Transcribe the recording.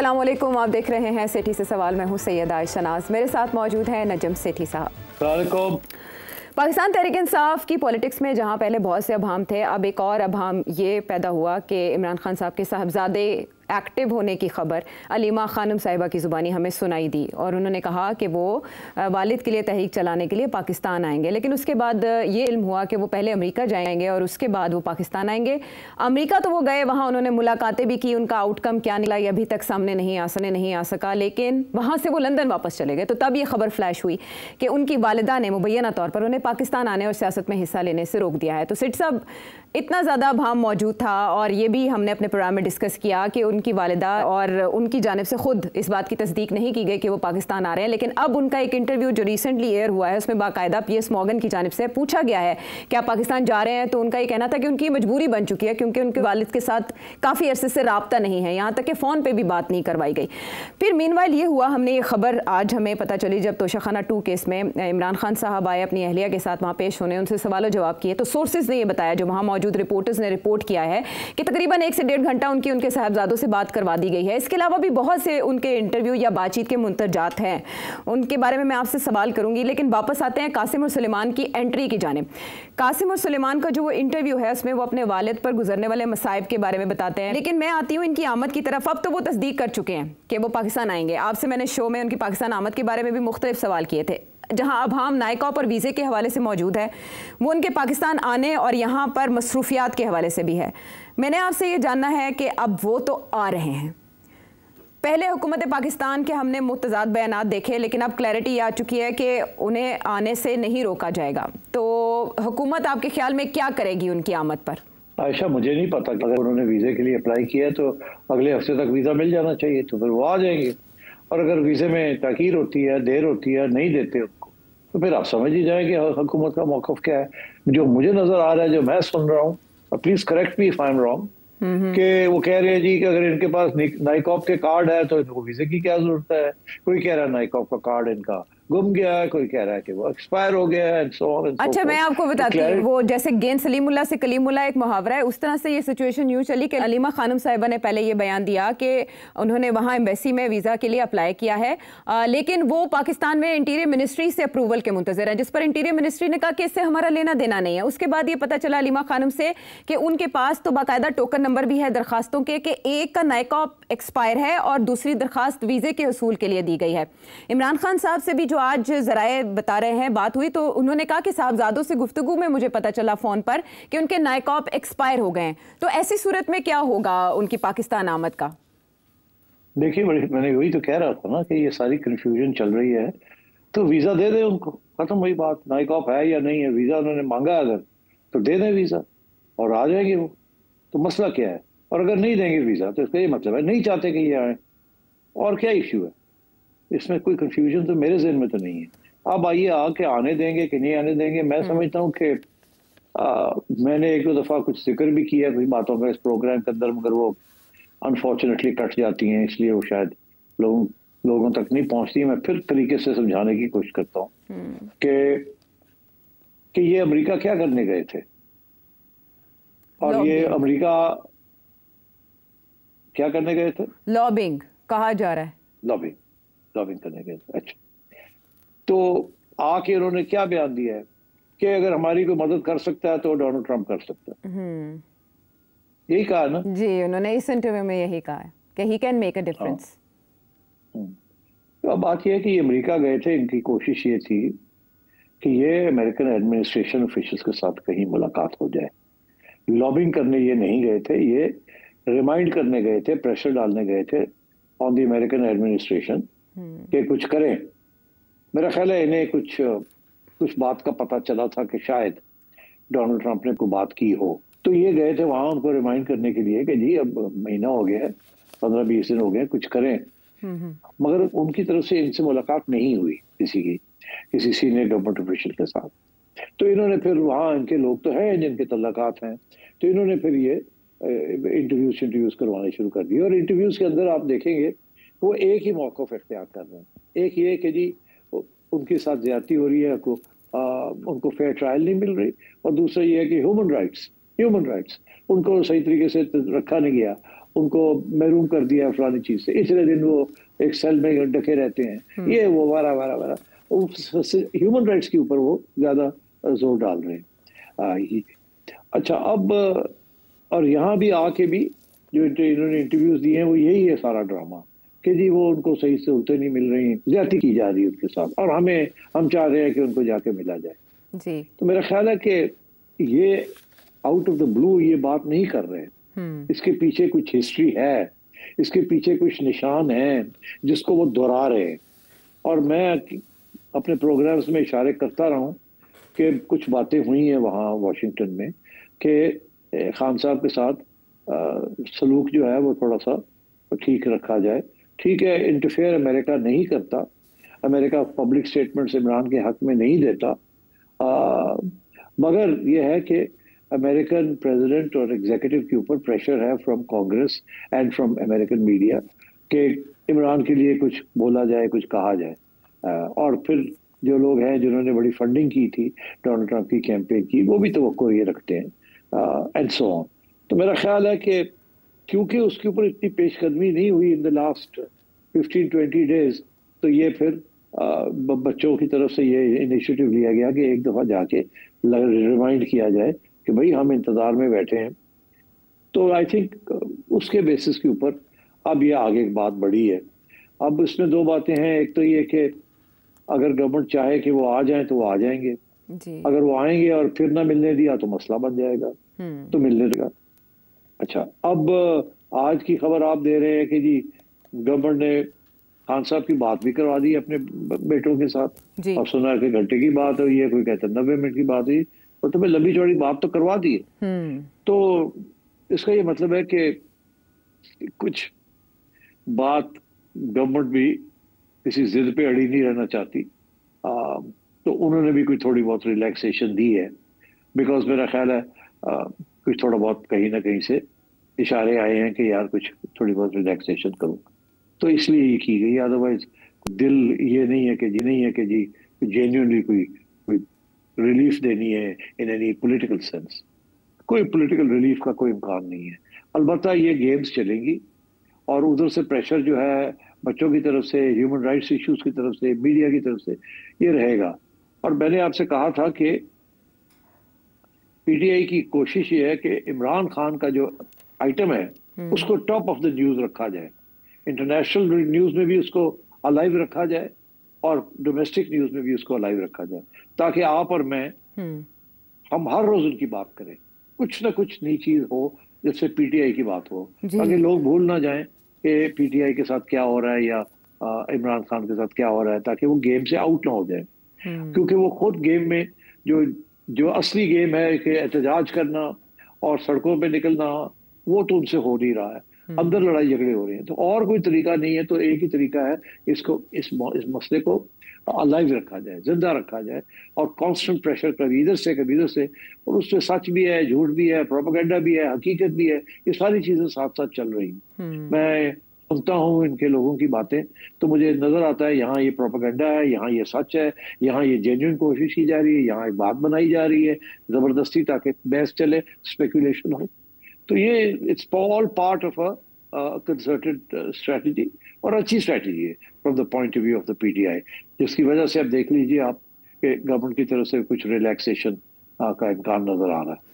अस्सलाम वालेकुम, आप देख रहे हैं सेठी से सवाल। मैं हूँ सैयदा आयशा नाज, मेरे साथ मौजूद है नजम सेठी साहब। पाकिस्तान तहरीक इंसाफ की पॉलिटिक्स में जहाँ पहले बहुत से अभाम थे, अब एक और अभाम ये पैदा हुआ कि इमरान खान साहब के साहबजादे एक्टिव होने की खबर अलीमा खानम साहिबा की ज़ुबानी हमें सुनाई दी और उन्होंने कहा कि वो वालिद के लिए तहरीक चलाने के लिए पाकिस्तान आएंगे। लेकिन उसके बाद ये इल्म हुआ कि वो पहले अमेरिका जाएंगे और उसके बाद वो पाकिस्तान आएंगे। अमेरिका तो वो गए, वहाँ उन्होंने मुलाकातें भी की, उनका आउटकम क्या निकला ये अभी तक सामने नहीं आ सका। लेकिन वहाँ से वो लंदन वापस चले गए। तो तब ये खबर फ्लैश हुई कि उनकी वालिदा ने मुबैना तौर पर उन्हें पाकिस्तान आने और सियासत में हिस्सा लेने से रोक दिया है। तो सिट साहब, इतना ज़्यादा अभाम मौजूद था और ये भी हमने अपने प्रोग्राम में डिस्कस किया कि उनकी वालिदा और उनकी जानिब से खुद इस बात की तस्दीक नहीं की गई कि वो पाकिस्तान आ रहे हैं। लेकिन अब उनका एक इंटरव्यू जो रिसेंटली एयर हुआ है उसमें बाकायदा पीएस मॉर्गन की जानिब से पूछा गया है कि आप पाकिस्तान जा रहे हैं, तो उनका ये कहना था कि उनकी मजबूरी बन चुकी है क्योंकि उनके वालिद के साथ काफ़ी अरसे से राब्ता नहीं है, यहाँ तक कि फ़ोन पर भी बात नहीं करवाई गई। फिर मीनवाइल ये हुआ, हमने ये खबर आज हमें पता चली जब तोशाखाना 2 केस में इमरान खान साहब आए अपनी अहलिया के साथ वहाँ पेश होने, उनसे सवाल जवाब किए, तो सोर्सेज ने ये बताया, जो वहाँ मौजूद रिपोर्टर्स ने रिपोर्ट किया है कि तकरीबन 1 से 1.5 घंटा उनके साहबजादों से बात करवा दी गई है। इसके अलावा भी बहुत से उनके इंटरव्यू या बातचीत के मुंतजात हैं, उनके बारे में मैं आपसे सवाल करूंगी। लेकिन वापस आते हैं कासिम और सुलेमान की एंट्री की जानिब। कासिम और सुलेमान का जो वो इंटरव्यू है उसमें वो अपने वालिद पर गुजरने वाले मसाइब के बारे में बताते हैं। लेकिन मैं आती हूँ इनकी आमद की तरफ। अब तो वो तस्दीक कर चुके हैं कि वो पाकिस्तान आएंगे। आपसे मैंने शो में उनकी पाकिस्तान आमद के बारे में भी मुख्तलिफ सवाल किए थे। जहां अभाम नाइकॉप और वीज़े के हवाले से मौजूद है, वो उनके पाकिस्तान आने और यहाँ पर मसरूफियात के हवाले से भी है। मैंने आपसे ये जानना है कि अब वो तो आ रहे हैं, पहले हुकूमत पाकिस्तान के हमने मुतज़ाद बयानात देखे, लेकिन अब क्लैरिटी आ चुकी है कि उन्हें आने से नहीं रोका जाएगा। तो हुकूमत आपके ख्याल में क्या करेगी उनकी आमद पर? आयशा, मुझे नहीं पता, अगर उन्होंने वीज़े के लिए अप्लाई किया है तो अगले हफ्ते तक वीज़ा मिल जाना चाहिए, तो फिर वो आ जाएंगे। और अगर वीज़े में ताख़ीर होती है, देर होती है, नहीं देते उनको, तो फिर आप समझ ही जाएं कि हुकूमत का मौक़िफ़ क्या है। जो मुझे नज़र आ रहा है, जो मैं सुन रहा हूँ, please correct me if I am wrong, कि वो कह रहे हैं जी कि अगर इनके पास नाइकॉप के कार्ड है तो इनको वीज़े की क्या ज़रूरत है। कोई कह रहा है नाइकॉप का कार्ड इनका गुम गया है, कोई कह रहा है कि वो एक्सपायर हो गया है, so on and so अच्छा, मैं आपको बताती हूँ, वो जैसे गेन सलीमुल्लाह से कलीमुल्लाह एक मुहावरा है, उस तरह से ये सिचुएशन यूँ चली कि अलीमा खानम साहिबा ने पहले ये बयान दिया कि उन्होंने वहाँ एम्बेसी में वीज़ा के लिए अप्लाई किया है, लेकिन वो पाकिस्तान में इंटीरियर मिनिस्ट्री से अप्रूवल के मुंतज़िर है, जिस पर इंटीरियर मिनिस्ट्री ने कहा कि इससे हमारा लेना देना नहीं है। उसके बाद ये पता चला अलीमा खानम से कि उनके पास तो बाकायदा टोकन नंबर भी है दरखास्तों के, कि एक का नाइकॉप एक्सपायर है और दूसरी दरखास्त वीज़े के हसूल के लिए दी गई है। इमरान खान साहब से भी जो आज ज़राए बता रहे हैं बात हुई, तो उन्होंने कहा कि साहबजादों से गुफ्तगू में मुझे पता चला फ़ोन पर कि उनके नाइकॉप एक्सपायर हो गए हैं। तो ऐसी सूरत में क्या होगा उनकी पाकिस्तान आमद का? देखिए, मैंने वही तो कह रहा था ना कि ये सारी कंफ्यूजन चल रही है, तो वीज़ा दे दें उनको, खत्म वही बात। नाइकॉप है या नहीं है, वीज़ा उन्होंने मांगा अगर तो दे दें वीज़ा और आ जाएंगे वो। तो मसला क्या है? और अगर नहीं देंगे वीज़ा तो इसका ये मतलब है नहीं चाहते कि ये आए, और क्या इशू है इसमें? कोई कंफ्यूजन तो मेरे ज़हन में तो नहीं है। अब आइए आके आने देंगे कि नहीं आने देंगे, मैं समझता हूँ कि मैंने 1-2 दफ़ा कुछ जिक्र भी किया कुछ बातों का इस प्रोग्राम के अंदर, मगर वो अनफॉर्चुनेटली कट जाती हैं, इसलिए वो शायद लोगों तक नहीं पहुंचती। मैं फिर तरीके से समझाने की कोशिश करता हूँ कि ये अमेरिका क्या करने गए थे, और ये अमेरिका क्या करने गए थे? लॉबिंग कहा जा रहा है, लॉबिंग करने गए थे। अच्छा, तो आके उन्होंने क्या बयान दिया है कि अगर हमारी कोई मदद कर सकता है तो डोनाल्ड ट्रंप कर सकता है। यही कहा ना जी, उन्होंने इस इंटरव्यू में यही कहा है कि he can make a difference. तो अब बात यह है कि ये अमेरिका गए थे, इनकी कोशिश ये थी कि ये अमेरिकन एडमिनिस्ट्रेशन ऑफिशियल्स के साथ कहीं मुलाकात हो जाए। लॉबिंग करने ये नहीं गए थे, ये रिमाइंड करने गए थे, प्रेशर डालने गए थे ऑन द अमेरिकन एडमिनिस्ट्रेशन कि कुछ करें। मेरा ख्याल है इन्हें कुछ बात का पता चला था कि शायद डोनाल्ड ट्रंप ने कोई बात की हो, तो ये गए थे वहां उनको रिमाइंड करने के लिए कि जी अब महीना हो गया है, 15-20 दिन हो गए, कुछ करें। मगर उनकी तरफ से इनसे मुलाकात नहीं हुई किसी सीनियर गवर्नमेंट ऑफिशियल के साथ। तो इन्होंने फिर वहाँ इनके लोग तो हैं जिनके तल्लकात हैं, तो इन्होंने फिर ये इंटरव्यूज करवाने शुरू कर दिए। और इंटरव्यूज के अंदर आप देखेंगे वो एक ही मौक़िफ़ इख्तियार कर रहे हैं। एक ये कि जी उनके साथ ज्यादती हो रही है, उनको फेयर ट्रायल नहीं मिल रही, और दूसरा ये है कि ह्यूमन राइट्स उनको सही तरीके से रखा नहीं गया, उनको महरूम कर दिया फलानी चीज से, इतने दिन वो एक सेल में ढके रहते हैं, ये वो वारा वारा वारा, ह्यूमन राइट्स के ऊपर वो ज्यादा जोर डाल रहे हैं। अच्छा, अब और यहाँ भी आके भी जो इन्होंने इंटरव्यूज दिए हैं वो यही है सारा ड्रामा, कि जी वो उनको सही सहूलतें नहीं मिल रही, ज्यादती की जा रही है उनके साथ, और हम चाह रहे हैं कि उनको जाके मिला जाए जी। तो मेरा ख्याल है कि ये आउट ऑफ द ब्लू ये बात नहीं कर रहे हैं, इसके पीछे कुछ हिस्ट्री है, इसके पीछे कुछ निशान है जिसको वो दोहरा रहे हैं। और मैं अपने प्रोग्राम्स में इशारे करता रहा हूँ कि कुछ बातें हुई हैं वहाँ वाशिंगटन में कि खान साहब के साथ सलूक जो है वो थोड़ा सा ठीक रखा जाए। ठीक है, इंटरफेयर अमेरिका नहीं करता, अमेरिका पब्लिक स्टेटमेंट्स इमरान के हक में नहीं देता, मगर यह है कि अमेरिकन प्रेसिडेंट और एग्जीक्यूटिव के ऊपर प्रेशर है from Congress and from American media कि इमरान के लिए कुछ बोला जाए, कुछ कहा जाए। और फिर जो लोग हैं जिन्होंने बड़ी फंडिंग की थी डोनाल्ड ट्रंप की कैंपेन की, वो भी तो ये रखते हैं एंड सो ऑन। तो मेरा ख्याल है कि क्योंकि उसके ऊपर इतनी पेशकदमी नहीं हुई इन द लास्ट 15-20 डेज, तो ये फिर बच्चों की तरफ से ये इनिशिएटिव लिया गया कि एक दफ़ा जाके रिमाइंड किया जाए कि भाई हम इंतज़ार में बैठे हैं। तो आई थिंक उसके बेसिस के ऊपर अब ये आगे बात बढ़ी है। अब इसमें दो बातें हैं, एक तो ये कि अगर गवर्नमेंट चाहे कि वो आ जाए तो वो आ जाएंगे जी। अगर वो आएंगे और फिर ना मिलने दिया तो मसला बन जाएगा, तो मिलने देगा। अच्छा, अब आज की खबर आप दे रहे हैं कि जी गवर्नमेंट ने खान साहब की बात भी करवा दी अपने बेटों के साथ जी। और सुना कि घंटे की बात हुई है, कोई कहता 90 मिनट की बात हुई, और तुम्हें लंबी चौड़ी बात तो करवा दी है। तो इसका ये मतलब है कि कुछ बात गवर्नमेंट भी किसी जिद पे अड़ी नहीं रहना चाहती, तो उन्होंने भी कोई थोड़ी बहुत रिलैक्सेशन दी है, बिकॉज मेरा ख्याल है कुछ थोड़ा बहुत कहीं ना कहीं से इशारे आए हैं कि यार कुछ थोड़ी बहुत रिलैक्सेशन करो, तो इसलिए ये की गई। अदरवाइज दिल ये नहीं है कि जी जेन्युइनली कोई रिलीफ देनी है इन एनी पॉलिटिकल सेंस। कोई पॉलिटिकल रिलीफ का कोई इम्कान नहीं है। अलबत्ता ये गेम्स चलेंगी और उधर से प्रेशर जो है बच्चों की तरफ से, ह्यूमन राइट्स इश्यूज की तरफ से, मीडिया की तरफ से, ये रहेगा। और मैंने आपसे कहा था कि पीटीआई की कोशिश ये है कि इमरान खान का जो आइटम है उसको टॉप ऑफ द न्यूज रखा जाए, इंटरनेशनल न्यूज में भी उसको अलाइव रखा जाए और डोमेस्टिक न्यूज में भी उसको अलाइव रखा जाए, ताकि आप और मैं हम हर रोज उनकी बात करें, कुछ ना कुछ नई चीज हो जिससे पीटीआई की बात हो, ताकि लोग भूल ना जाएं कि पीटीआई के साथ क्या हो रहा है या इमरान खान के साथ क्या हो रहा है, ताकि वो गेम से आउट ना हो जाए। क्योंकि वो खुद गेम में जो असली गेम है कि एहतजाज करना और सड़कों पे निकलना, वो तो उनसे हो नहीं रहा है, अंदर लड़ाई झगड़े हो रहे हैं। तो और कोई तरीका नहीं है, तो एक ही तरीका है, इसको इस मसले को अलाइव रखा जाए, जिंदा रखा जाए, और कांस्टेंट प्रेशर कभी इधर से कभी इधर से, और उसमें सच भी है, झूठ भी है, प्रोपेगेंडा भी है, हकीकत भी है, ये सारी चीजें साथ साथ चल रही हैं। मैं सुनता हूँ इनके लोगों की बातें, तो मुझे नजर आता है यहाँ ये प्रोपेगेंडा है, यहाँ ये सच है, यहाँ ये जेन्युइन कोशिश की जा रही है, यहाँ एक बात बनाई जा रही है जबरदस्ती, ताकि बहस चले, स्पेकुलेशन हो। तो ये it's all part of a concerted strategy, और अच्छी स्ट्रेटजी है from the point of view of the PTI, जिसकी वजह से अब देख लीजिए आप कि गवर्नमेंट की तरफ से कुछ रिलैक्सेशन का इम्कान नजर आ रहा है।